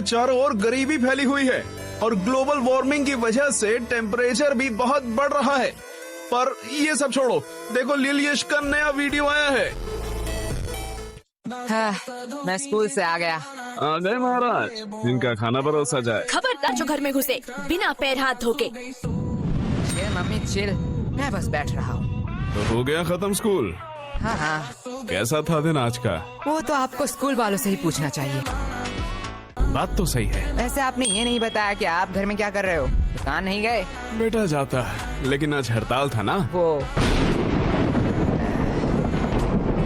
चारों ओर गरीबी फैली हुई है और ग्लोबल वार्मिंग की वजह से टेम्परेचर भी बहुत बढ़ रहा है। पर ये सब छोड़ो, देखो लिलियश का नया वीडियो आया है। हाँ, मैं स्कूल से आ गया। आ गए महाराज, इनका खाना परोसा जाए। खबरदार जो घर में घुसे बिना पैर हाथ धोके। चिल मम्मी चिल, मैं बस बैठ रहा हूँ। तो हो गया खत्म स्कूल? हाँ हाँ, कैसा था दिन आज का? वो तो आपको स्कूल वालों से ही पूछना चाहिए। बात तो सही है। वैसे आपने ये नहीं बताया कि आप घर में क्या कर रहे हो। दुकान नहीं गए? बेटा जाता है, लेकिन आज हड़ताल था ना। वो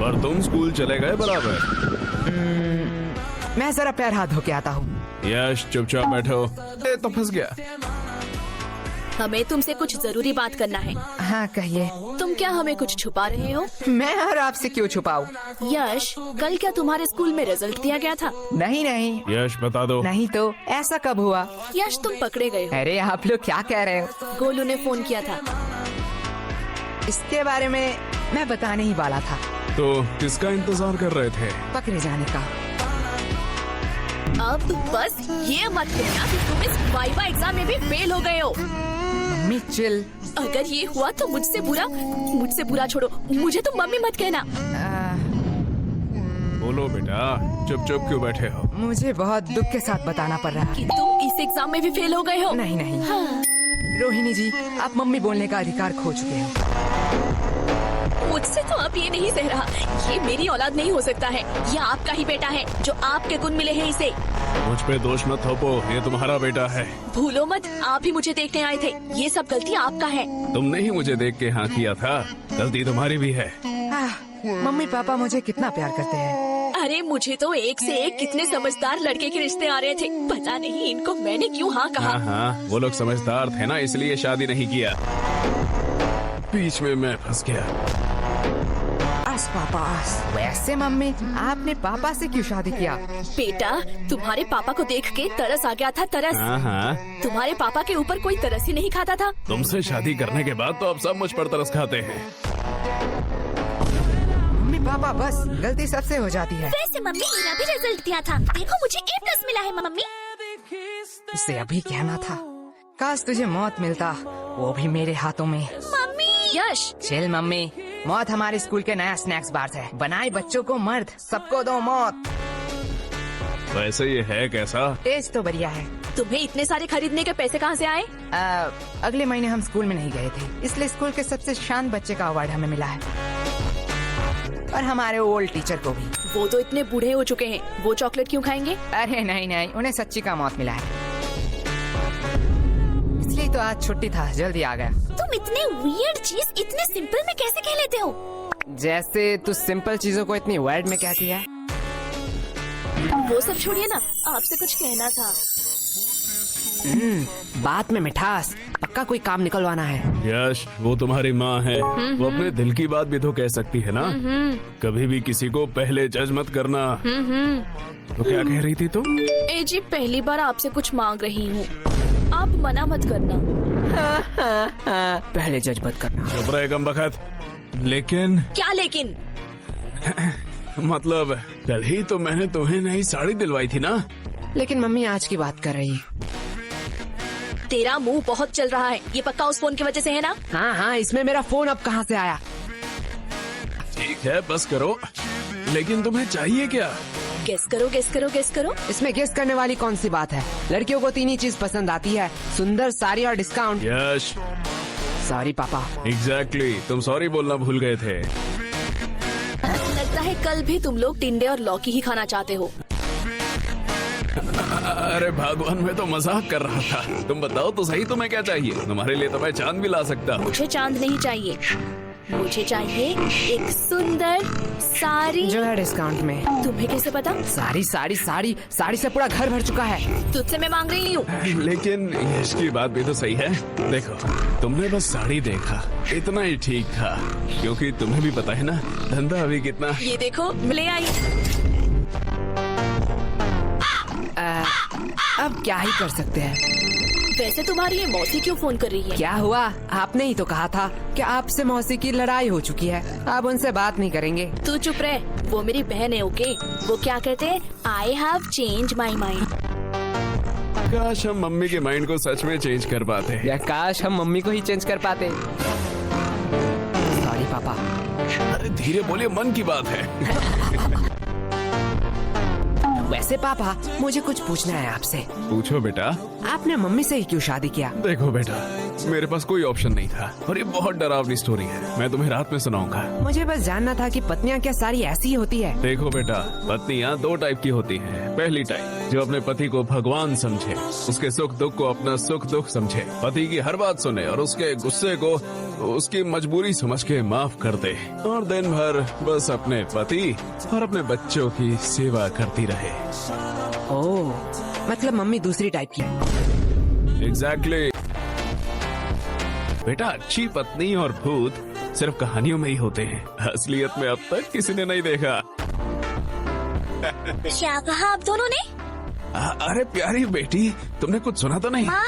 और तुम स्कूल चले गए बराबर। मैं जरा पैर हाथ धो के आता हूँ। यश चुपचाप बैठो। तो फंस गया। हमें तुमसे कुछ जरूरी बात करना है। हाँ कहिए। तुम क्या हमें कुछ छुपा रहे हो? मैं और आपसे क्यों छुपाऊं? यश, कल क्या तुम्हारे स्कूल में रिजल्ट दिया गया था? नहीं नहीं। यश बता दो। नहीं तो ऐसा कब हुआ? यश, तुम पकड़े गए हो। अरे आप लोग क्या कह रहे हो? गोलू ने फोन किया था। इसके बारे में मैं बताने ही वाला था। तो किसका इंतजार कर रहे थे? पकड़े जाने का। अब बस ये मत कहना कि तुम इस वाइवा एग्जाम में भी फेल हो गए हो। Mummy chill. अगर ये हुआ तो मुझसे बुरा छोड़ो, मुझे तुम मम्मी मत कहना। बोलो बेटा, चुप चुप क्यों बैठे हो? मुझे बहुत दुख के साथ बताना पड़ रहा है कि तुम इस एग्जाम में भी फेल हो गए हो। नहीं नहीं। हाँ। रोहिणी जी, आप मम्मी बोलने का अधिकार खो चुके हो। मुझसे तो अब ये नहीं सह रहा। ये मेरी औलाद नहीं हो सकता है। ये आपका ही बेटा है, जो आपके गुण मिले हैं इसे। मुझ पे दोष मत थोपो, ये तुम्हारा बेटा है। भूलो मत, आप ही मुझे देखने आए थे। ये सब गलती आपका है। तुमने ही मुझे देख के हाँ किया था, गलती तुम्हारी भी है। मम्मी पापा मुझे कितना प्यार करते हैं। अरे मुझे तो एक से एक कितने समझदार लड़के के रिश्ते आ रहे थे। पता नहीं इनको मैंने क्यों हाँ कहा। हाँ, वो लोग समझदार थे ना, इसलिए शादी नहीं किया। बीच में मैं फंस गया। पापा, वैसे मम्मी आपने पापा से क्यों शादी किया? बेटा, तुम्हारे पापा को देख के तरस आ गया था। तरस। हाँ। तुम्हारे पापा के ऊपर कोई तरस ही नहीं खाता था। तुमसे शादी करने के बाद तो अब सब मुझ पर तरस खाते हैं। मम्मी पापा, बस गलती सबसे हो जाती है। वैसे मम्मी, मेरा भी रिजल्ट दिया था। देखो मुझे A+ मिला है मम्मी। इसे अभी कहना था। काश तुझे मौत मिलता, वो भी मेरे हाथों में। मम्मी। यश, चिल मम्मी। मौत हमारे स्कूल के नया स्नैक्स बार है। बनाए बच्चों को मर्द, सबको दो मौत। वैसे ये है कैसा? टेस्ट तो बढ़िया है। तुम्हें इतने सारे खरीदने के पैसे कहाँ से आए? अगले महीने हम स्कूल में नहीं गए थे, इसलिए स्कूल के सबसे शांत बच्चे का अवार्ड हमें मिला है। और हमारे ओल्ड टीचर को भी। वो तो इतने बूढ़े हो चुके हैं, वो चॉकलेट क्यों खाएंगे? अरे नहीं नहीं, उन्हें सच्ची का मौत मिला है, इसलिए तो आज छुट्टी था, जल्दी आ गया। तुम इतने वियर्ड चीज इतने सिंपल में कैसे कह लेते हो? जैसे तू सिंपल चीजों को इतनी वर्ड में कहती है। वो सब छोड़िए ना, आपसे कुछ कहना था। बात में मिठास, पक्का कोई काम निकलवाना है। यश, वो तुम्हारी माँ है, वो अपने दिल की बात भी तो कह सकती है ना। कभी भी किसी को पहले जज मत करना। तो क्या कह रही थी तुम? ए जी, पहली बार आपसे कुछ मांग रही हूँ, आप मना मत करना। पहले जज मत करना। चुप रहे कमबख्त। लेकिन क्या लेकिन? मतलब कल ही तो मैंने तुम्हें नई साड़ी दिलवाई थी ना। लेकिन मम्मी आज की बात कर रही है। तेरा मुंह बहुत चल रहा है, ये पक्का उस फोन की वजह से है ना? हाँ हाँ, इसमें मेरा फोन अब कहाँ से आया? ठीक है, बस करो। लेकिन तुम्हें चाहिए क्या? गेस करो गेस करो गेस करो। इसमें गेस करने वाली कौन सी बात है? लड़कियों को 3 ही चीज पसंद आती है, सुंदर, साड़ी और डिस्काउंट। यश, सॉरी पापा। एग्जैक्टली, तुम सॉरी बोलना भूल गए थे। लगता है कल भी तुम लोग टिंडे और लौकी ही खाना चाहते हो। अरे भगवान, मैं तो मजाक कर रहा था। तुम बताओ तो सही, तुम्हें क्या चाहिए? तुम्हारे लिए तो मैं चांद भी ला सकता हूँ। मुझे चांद नहीं चाहिए, मुझे चाहिए एक सुंदर साड़ी जो है डिस्काउंट में। तुम्हें कैसे पता? साड़ी साड़ी साड़ी साड़ी से पूरा घर भर चुका है। तुझसे मैं मांग रही हूँ। लेकिन यश की बात भी तो सही है। देखो, तुमने बस साड़ी देखा, इतना ही ठीक था, क्योंकि तुम्हें भी पता है ना धंधा अभी कितना। ये देखो, मिले आई। अब क्या ही कर सकते हैं। वैसे तुम्हारी ये मौसी क्यों फोन कर रही है? क्या हुआ? आपने ही तो कहा था कि आपसे मौसी की लड़ाई हो चुकी है, आप उनसे बात नहीं करेंगे। तू चुप रह, वो मेरी बहन है। ओके, वो क्या कहते हैं? I have change my mind. काश हम मम्मी के माइंड को सच में चेंज कर पाते। या काश हम मम्मी को ही चेंज कर पाते। सॉरी पापा। अरे धीरे बोलिए, मन की बात है। वैसे पापा, मुझे कुछ पूछना है आपसे। पूछो बेटा। आपने मम्मी से ही क्यों शादी किया? देखो बेटा, मेरे पास कोई ऑप्शन नहीं था और ये बहुत डरावनी स्टोरी है। मैं तुम्हें रात में सुनाऊंगा। मुझे बस जानना था कि पत्नियां क्या सारी ऐसी ही होती है? देखो बेटा, पत्नियां दो टाइप की होती हैं। पहली टाइप जो अपने पति को भगवान समझे, उसके सुख दुख को अपना सुख दुख समझे, पति की हर बात सुने और उसके गुस्से को उसकी मजबूरी समझ के माफ कर दे और दिन भर बस अपने पति और अपने बच्चों की सेवा करती रहे। ओह, मतलब मम्मी दूसरी टाइप की है। एग्जैक्टली बेटा, अच्छी पत्नी और भूत सिर्फ कहानियों में ही होते हैं, असलियत में अब तक किसी ने नहीं देखा। क्या कहा आप दोनों ने? अरे प्यारी बेटी, तुमने कुछ सुना तो नहीं? माँ,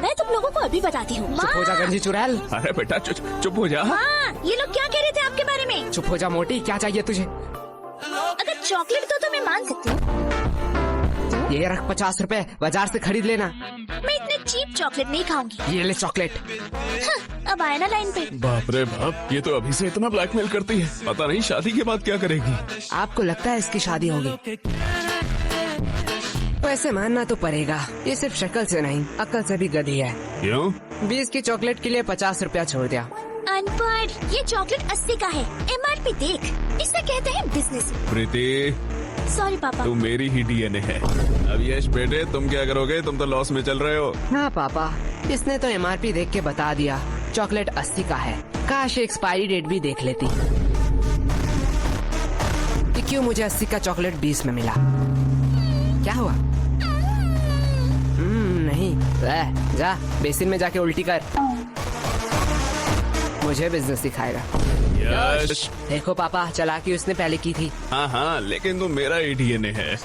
मैं तुम लोगों को अभी बताती हूँ। चुप हो जा गंजी चुड़ैल। अरे बेटा चुप हो जा। माँ, ये लोग क्या कह रहे थे आपके बारे में? चुप हो जा मोटी, क्या चाहिए तुझे? अगर चॉकलेट दो तो मैं मान सकती हूँ। ये रख 50 रुपए, बाजार से खरीद लेना। मैं इतने चीप चॉकलेट नहीं खाऊंगी। ये ले चॉकलेट। हाँ, अब आया ना लाइन पे। बाप रे बाप, ये तो अभी से इतना ब्लैकमेल करती है, पता नहीं शादी के बाद क्या करेगी। आपको लगता है इसकी शादी होगी? वैसे मानना तो पड़ेगा, ये सिर्फ शक्ल से नहीं, अक्ल से भी गधी है। क्यों? 20 की चॉकलेट के लिए 50 रुपया छोड़ दिया। अनपढ़, ये चॉकलेट 80 का है। MRP देख, इसे कहते हैं बिजनेस। प्रीति, सॉरी पापा। तू मेरी ही डीएनए है। अब यश बेटे, तुम क्या करोगे? तुम तो लॉस में चल रहे हो। हाँ पापा, इसने तो MRP देख के बता दिया, चॉकलेट 80 का है। काश एक्सपायरी डेट भी देख लेती। कि क्यों मुझे 80 का चॉकलेट 20 में मिला? क्या हुआ? नहीं, जा बेसिन में जाके उल्टी कर। मुझे बिजनेस सिखाएगा। यश, देखो पापा, चालाकी उसने पहले की थी। हाँ हाँ, लेकिन तू मेरा ही डीएनए है।